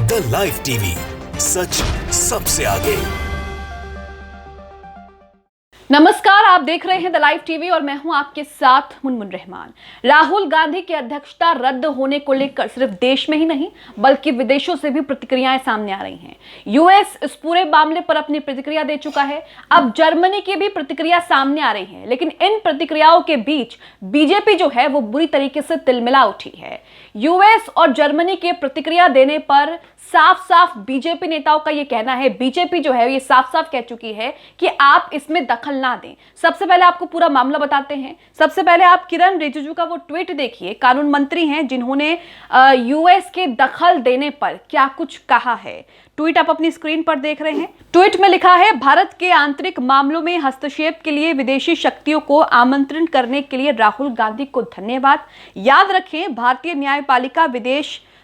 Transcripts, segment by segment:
The live TV, सच सबसे आगे। नमस्कार, आप देख रहे हैं द लाइव टीवी और मैं हूं आपके साथ मुनमुन रहमान। राहुल गांधी की अध्यक्षता रद्द होने को लेकर सिर्फ देश में ही नहीं बल्कि विदेशों से भी प्रतिक्रियाएं सामने आ रही हैं। यूएस इस पूरे मामले पर अपनी प्रतिक्रिया दे चुका है। अब जर्मनी की भी प्रतिक्रिया सामने आ रही है, लेकिन इन प्रतिक्रियाओं के बीच बीजेपी जो है वो बुरी तरीके से तिलमिला उठी है। यूएस और जर्मनी के प्रतिक्रिया देने पर साफ साफ बीजेपी नेताओं का यह कहना है, बीजेपी जो है ये साफ साफ कह चुकी है कि आप इसमें दखल ना दें। सबसे पहले आपको पूरा मामला बताते हैं। सबसे पहले आप किरण रिजिजू का वो ट्वीट देखिए। कानून मंत्री हैं जिन्होंने यूएस के दखल देने पर क्या कुछ कहा है। ट्वीट आप अपनी स्क्रीन पर देख रहे हैं। ट्वीट में लिखा है, भारत के आंतरिक मामलों में हस्तक्षेप के लिए विदेशी शक्तियों को आमंत्रण करने के लिए राहुल गांधी को धन्यवाद। याद रखें, भारतीय न्यायपालिका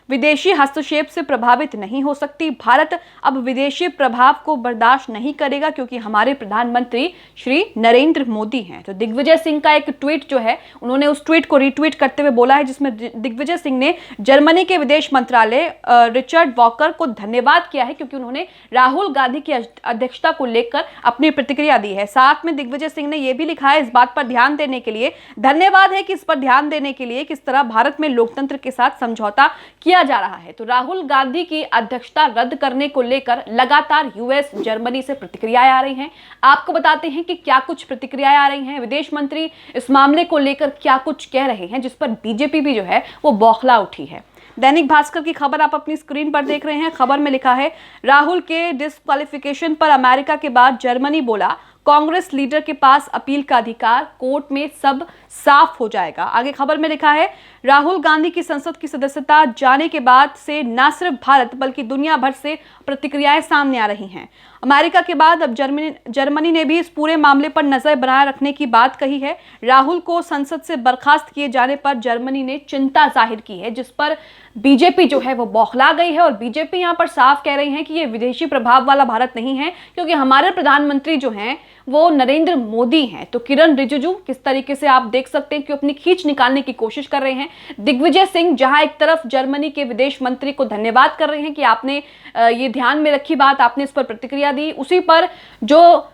विदेशी हस्तक्षेप से प्रभावित नहीं हो सकती। भारत अब विदेशी प्रभाव को बर्दाश्त नहीं करेगा क्योंकि हमारे प्रधानमंत्री श्री नरेंद्र मोदी हैं। तो दिग्विजय सिंह का एक ट्वीट जो है, उन्होंने उस ट्वीट को रीट्वीट करते हुए बोला है जिसमें दिग्विजय सिंह ने जर्मनी के विदेश मंत्रालय रिचर्ड वॉकर को धन्यवाद किया है क्योंकि उन्होंने राहुल गांधी की अध्यक्षता को लेकर अपनी प्रतिक्रिया दी है। साथ में दिग्विजय सिंह ने यह भी लिखा है, इस बात पर ध्यान देने के लिए धन्यवाद है कि इस पर ध्यान देने के लिए किस तरह भारत में लोकतंत्र के साथ समझौता किया जा रहा है। तो राहुल गांधी की अध्यक्षता रद्द करने को लेकर लगातार यूएस जर्मनी से प्रतिक्रियाएं आ रही हैं। आपको बताते हैं कि क्या कुछ प्रतिक्रियाएं आ रही हैं। विदेश मंत्री इस मामले को लेकर क्या कुछ कह रहे हैं जिस पर बीजेपी भी जो है वो बौखला उठी है। दैनिक भास्कर की खबर आप अपनी स्क्रीन पर देख रहे हैं। खबर में लिखा है, राहुल के डिस्क्वालिफिकेशन पर अमेरिका के बाद जर्मनी बोला, कांग्रेस लीडर के पास अपील का अधिकार, कोर्ट में सब साफ हो जाएगा। आगे खबर में लिखा है, राहुल गांधी की संसद की सदस्यता जाने के बाद से न सिर्फ भारत बल्कि दुनिया भर से प्रतिक्रियाएं सामने आ रही हैं। अमेरिका के बाद अब जर्मनी ने भी इस पूरे मामले पर नजर बनाए रखने की बात कही है। राहुल को संसद से बर्खास्त किए जाने पर जर्मनी ने चिंता जाहिर की है, जिस पर बीजेपी जो है वो बौखला गई है और बीजेपी यहां पर साफ कह रही है कि ये विदेशी प्रभाव वाला भारत नहीं है क्योंकि हमारे प्रधानमंत्री जो हैं वो नरेंद्र मोदी हैं। तो किरण रिजिजू किस तरीके से आप देख सकते हैं कि अपनी खींच निकालने की कोशिश कर रहे हैं। दिग्विजय सिंह जहां एक तरफ जर्मनी के विदेश मंत्री को धन्यवाद कर रहे हैं कि आपने ये ध्यान में रखी बात, आपने इस पर प्रतिक्रिया दी, उसी पर जो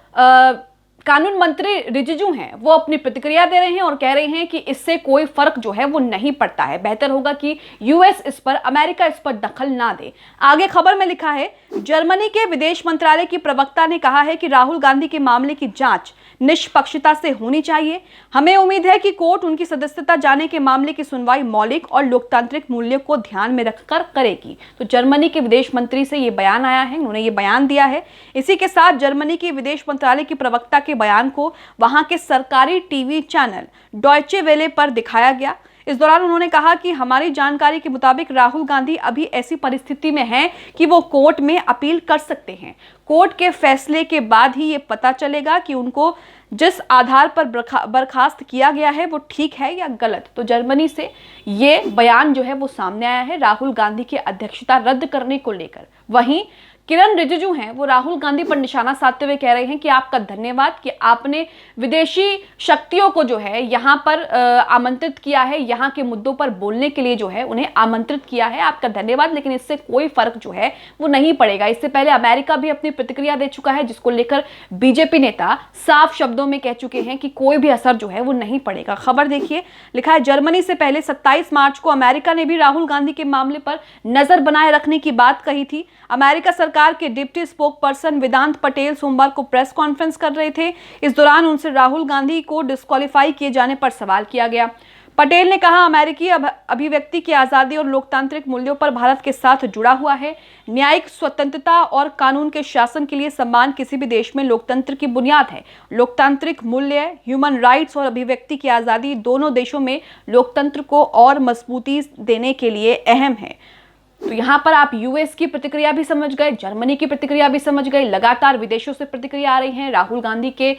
कानून मंत्री रिजिजू हैं वो अपनी प्रतिक्रिया दे रहे हैं और कह रहे हैं कि इससे कोई फर्क जो है वो नहीं पड़ता है। बेहतर होगा कि यूएस इस पर, अमेरिका इस पर दखल ना दे। आगे खबर में लिखा है, जर्मनी के विदेश मंत्रालय की प्रवक्ता ने कहा है कि राहुल गांधी के मामले की जांच निष्पक्षता से होनी चाहिए। हमें उम्मीद है कि कोर्ट उनकी सदस्यता जाने के मामले की सुनवाई मौलिक और लोकतांत्रिक मूल्यों को ध्यान में रखकर करेगी। तो जर्मनी के विदेश मंत्री से ये बयान आया है, उन्होंने ये बयान दिया है। इसी के साथ जर्मनी के विदेश मंत्रालय की प्रवक्ता के बयान को वहां के सरकारी टीवी चैनल डॉयचे वेले पर दिखाया गया। इस दौरान उन्होंने कहा कि हमारी जानकारी के मुताबिक राहुल गांधी अभी ऐसी परिस्थिति में हैं कि वो कोर्ट में अपील कर सकते हैं। कोर्ट के फैसले के बाद ही ये पता चलेगा कि उनको जिस आधार पर बर्खास्त किया गया है वो ठीक है या गलत। तो जर्मनी से ये बयान जो है वो सामने आया है राहुल गांधी की अध्यक्षता रद्द करने को लेकर। वहीं किरण रिजिजू हैं वो राहुल गांधी पर निशाना साधते हुए कह रहे हैं कि आपका धन्यवाद कि आपने विदेशी शक्तियों को जो है यहाँ पर आमंत्रित किया है, यहाँ के मुद्दों पर बोलने के लिए जो है उन्हें आमंत्रित किया है, आपका धन्यवाद, लेकिन इससे कोई फर्क जो है वो नहीं पड़ेगा। इससे पहले अमेरिका भी अपनी प्रतिक्रिया दे चुका है जिसको लेकर बीजेपी नेता साफ शब्दों में कह चुके हैं कि कोई भी असर जो है वो नहीं पड़ेगा। खबर देखिए, लिखा है, जर्मनी से पहले 27 मार्च को अमेरिका ने भी राहुल गांधी के मामले पर नजर बनाए रखने की बात कही थी। अमेरिका सरकार के डिप्टी स्पोक पर्सन वेदांत पटेल सोमवार को प्रेस कॉन्फ्रेंस कर रहे थे। इस दौरान उनसे राहुल गांधी को डिस्क्वालीफाई किए जाने पर सवाल किया गया। पटेल ने कहा, अमेरिकी अभिव्यक्ति की आजादी और लोकतांत्रिक मूल्यों पर भारत के साथ जुड़ा हुआ है। न्यायिक स्वतंत्रता और कानून के शासन के लिए सम्मान किसी भी देश में लोकतंत्र की बुनियाद है। लोकतांत्रिक मूल्य, ह्यूमन राइट्स और अभिव्यक्ति की आजादी दोनों देशों में लोकतंत्र को और मजबूती देने के लिए अहम है। तो यहाँ पर आप यूएस की प्रतिक्रिया भी समझ गए, जर्मनी की प्रतिक्रिया भी समझ गए। लगातार विदेशों से प्रतिक्रिया आ रही हैं, राहुल गांधी के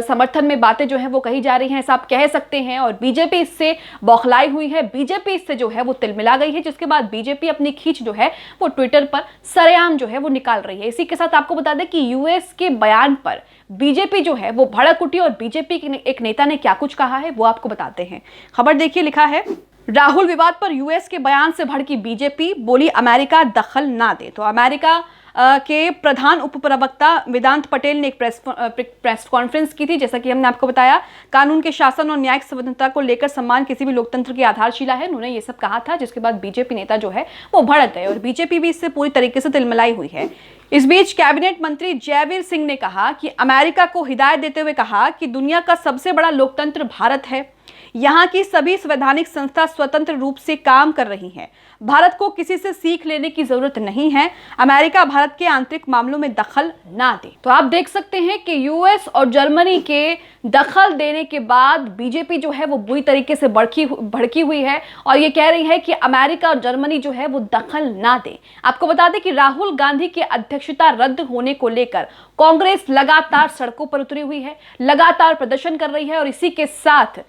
समर्थन में बातें जो हैं वो कही जा रही हैं, ऐसा आप कह सकते हैं। और बीजेपी इससे बौखलाई हुई है, बीजेपी इससे जो है वो तिलमिला गई है, जिसके बाद बीजेपी अपनी खींच जो है वो ट्विटर पर सरेआम जो है वो निकाल रही है। इसी के साथ आपको बता दें कि यूएस के बयान पर बीजेपी जो है वो भड़क उठी और बीजेपी के एक नेता ने क्या कुछ कहा है वो आपको बताते हैं। खबर देखिए, लिखा है, राहुल विवाद पर यूएस के बयान से भड़की बीजेपी, बोली अमेरिका दखल ना दे। तो अमेरिका के प्रधान उप प्रवक्ता वेदांत पटेल ने एक प्रेस कॉन्फ्रेंस की थी। जैसा कि हमने आपको बताया, कानून के शासन और न्यायिक स्वतंत्रता को लेकर सम्मान किसी भी लोकतंत्र की आधारशिला है, उन्होंने ये सब कहा था, जिसके बाद बीजेपी नेता जो है वो भड़क गए और बीजेपी भी इससे पूरी तरीके से तिलमिलाई हुई है। इस बीच कैबिनेट मंत्री जयवीर सिंह ने कहा कि अमेरिका को हिदायत देते हुए कहा कि दुनिया का सबसे बड़ा लोकतंत्र भारत है, यहाँ की सभी संवैधानिक संस्था स्वतंत्र रूप से काम कर रही हैं। भारत को किसी से सीख लेने की जरूरत नहीं है। अमेरिका भारत के आंतरिक मामलों में दखल ना दे। तो आप देख सकते हैं कि यूएस और जर्मनी के दखल देने के बाद बीजेपी जो है वो बुरी तरीके से भड़की हुई है और ये कह रही है कि अमेरिका और जर्मनी जो है वो दखल ना दे। आपको बता दें कि राहुल गांधी की अध्यक्षता रद्द होने को लेकर कांग्रेस लगातार सड़कों पर उतरी हुई है, लगातार प्रदर्शन कर रही है और इसी के साथ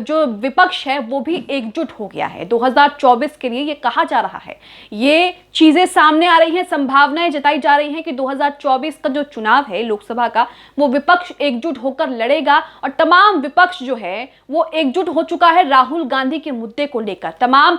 जो विपक्ष है वो भी एकजुट हो गया है। 2024 के लिए ये कहा जा रहा है, ये चीजें सामने आ रही हैं, संभावनाएं जताई जा रही हैं कि 2024 का जो चुनाव है लोकसभा का, वो विपक्ष एकजुट होकर लड़ेगा और तमाम विपक्ष जो है वो एकजुट हो चुका है राहुल गांधी के मुद्दे को लेकर। तमाम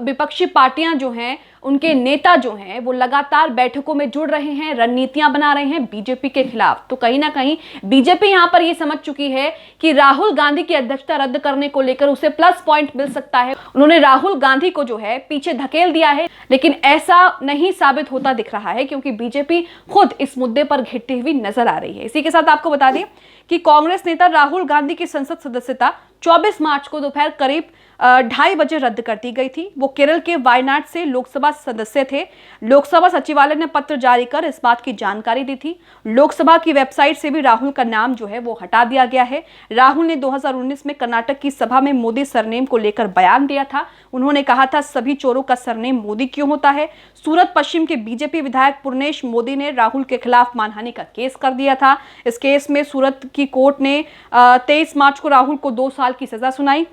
विपक्षी पार्टियां जो हैं, उनके नेता जो हैं वो लगातार बैठकों में जुड़ रहे हैं, रणनीतियां बना रहे हैं बीजेपी के खिलाफ। तो कहीं ना कहीं बीजेपी यहां पर ये समझ चुकी है कि राहुल गांधी की अध्यक्षता रद्द करने को लेकर उसे प्लस पॉइंट मिल सकता है। उन्होंने राहुल गांधी को जो है पीछे धकेल दिया है, लेकिन ऐसा नहीं साबित होता दिख रहा है क्योंकि बीजेपी खुद इस मुद्दे पर घिरती हुई नजर आ रही है। इसी के साथ आपको बता दें कि कांग्रेस नेता राहुल गांधी की संसद सदस्यता 24 मार्च को दोपहर करीब 2:30 बजे रद्द कर दी गई थी। वो केरल के वायनाड से लोकसभा सदस्य थे। लोकसभा सचिवालय ने पत्र जारी कर इस बात की जानकारी दी थी। लोकसभा की वेबसाइट से भी राहुल का नाम जो है वो हटा दिया गया है। राहुल ने 2019 में कर्नाटक की सभा में मोदी सरनेम को लेकर बयान दिया था। उन्होंने कहा था, सभी चोरों का सरनेम मोदी क्यों होता है। सूरत पश्चिम के बीजेपी विधायक पूर्णेश मोदी ने राहुल के खिलाफ मानहानि का केस कर दिया था। इस केस में सूरत की कोर्ट ने 23 मार्च को राहुल को 2 साल की सजा सुनाई।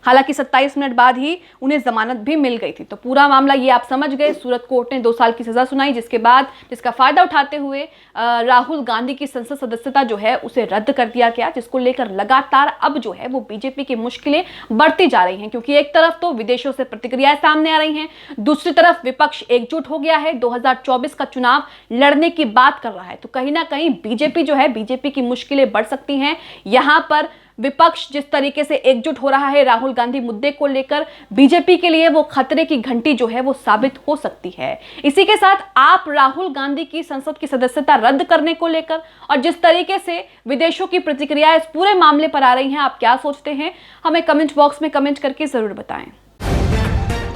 हालांकि 27 मिनट बाद ही उन्हें जमानत भी मिल गई थी। तो पूरा मामला ये आप समझ गए, सूरत कोर्ट ने 2 साल की सजा सुनाई, जिसका फायदा उठाते हुए राहुल गांधी की संसद सदस्यता जो है उसे रद्द कर दिया गया, जिसको लेकर लगातार अब जो है वो बीजेपी की मुश्किलें बढ़ती जा रही हैं। क्योंकि एक तरफ तो विदेशों से प्रतिक्रियाएं सामने आ रही हैं, दूसरी तरफ विपक्ष एकजुट हो गया है, 2024 का चुनाव लड़ने की बात कर रहा है। तो कहीं ना कहीं बीजेपी जो है, बीजेपी की मुश्किलें बढ़ सकती हैं। यहां पर विपक्ष जिस तरीके से एकजुट हो रहा है राहुल गांधी मुद्दे को लेकर, बीजेपी के लिए वो खतरे की घंटी जो है वो साबित हो सकती है। इसी के साथ आप राहुल गांधी की संसद की सदस्यता रद्द करने को लेकर और जिस तरीके से विदेशों की प्रतिक्रिया इस पूरे मामले पर आ रही हैं, आप क्या सोचते हैं, हमें कमेंट बॉक्स में कमेंट करके जरूर बताएं।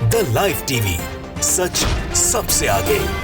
द लाइव टीवी, सच सबसे आगे।